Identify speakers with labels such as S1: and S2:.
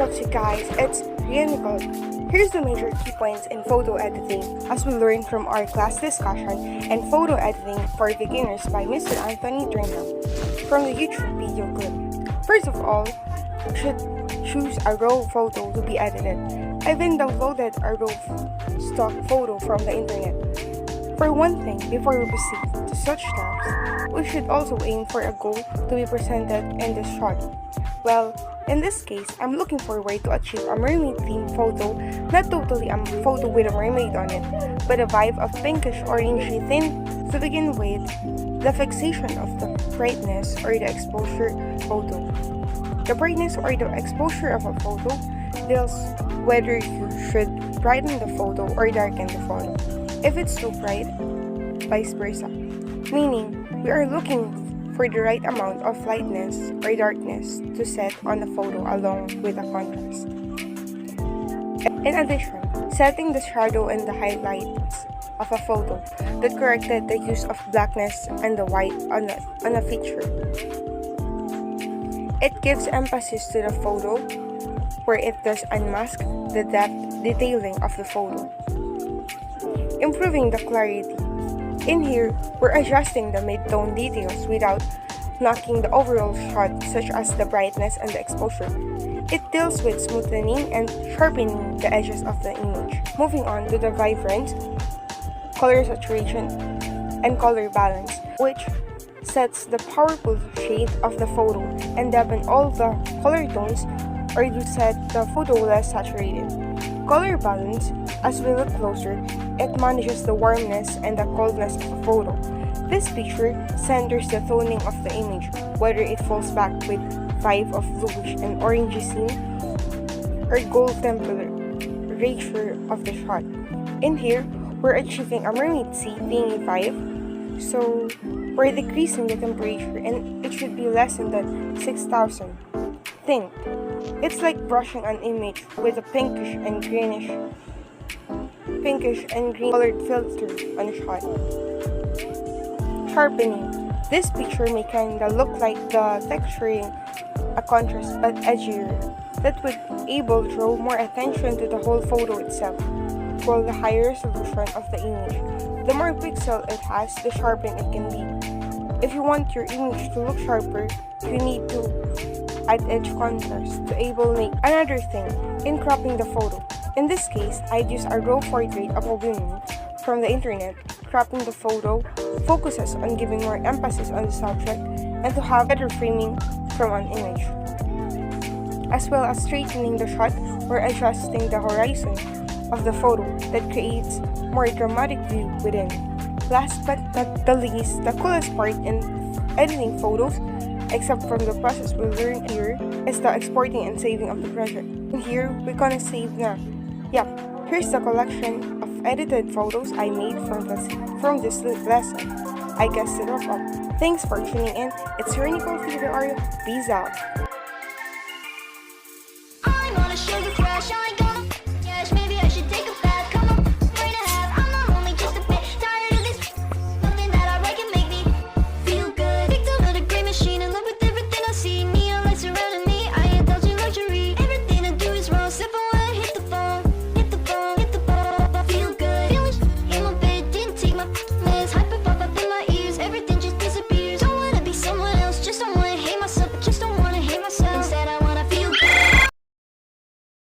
S1: up to you guys? It's Rian Nicole. Here's the major key points in photo editing as we learned from our class discussion and photo editing for beginners by Mr. Anthony Turnham from the YouTube video clip. First of all, you should choose a raw photo to be edited. I then downloaded a raw stock photo from the internet. For one thing, before we proceed to such steps, we should also aim for a goal to be presented in this shot. Well, in this case, I'm looking forward to achieve a mermaid-themed photo, not totally a photo with a mermaid on it, but a vibe of pinkish orangey thin. To begin with, the fixation of the brightness or the exposure photo. The brightness or the exposure of a photo deals whether you should brighten the photo or darken the photo. If it's too bright, vice versa. Meaning, we are looking for the right amount of lightness or darkness to set on the photo along with the contrast. In addition, setting the shadow and the highlights of a photo that corrected the use of blackness and the white on a feature. It gives emphasis to the photo where it does unmask the depth detailing of the photo. Improving the clarity. In here, we're adjusting the mid-tone details without knocking the overall shot, such as the brightness and the exposure. It deals with smoothening and sharpening the edges of the image. Moving on to the vibrance, color saturation, and color balance, which sets the powerful shade of the photo and deepen all the color tones or to set the photo less saturated. Color balance, as we look closer, it manages the warmness and the coldness of a photo. This picture centers the toning of the image, whether it falls back with vibe of bluish and orangey scene or gold temperature of the shot. In here, we're achieving a mermaid sea theme vibe, so we're decreasing the temperature and it should be less than 6000. Think, it's like brushing an image with a pinkish and green colored filter on a shot. Sharpening. This picture may kinda look like the texturing a contrast but edgier that would able to draw more attention to the whole photo itself. While the higher resolution of the image, the more pixel it has, the sharper it can be. If you want your image to look sharper, you need to add edge contrast to able make another thing in cropping the photo. In this case, I'd use a raw portrait of a woman from the internet. Cropping the photo focuses on giving more emphasis on the subject and to have better framing from an image, as well as straightening the shot or adjusting the horizon of the photo that creates more dramatic view within. Last but not the least, the coolest part in editing photos, except from the process we learned here, is the exporting and saving of the project. And here, we're gonna save na. Yep, here's the collection of edited photos I made from this lesson. I guess to wrap up. Thanks for tuning in. It's your Nicole Theater Ario. Peace out.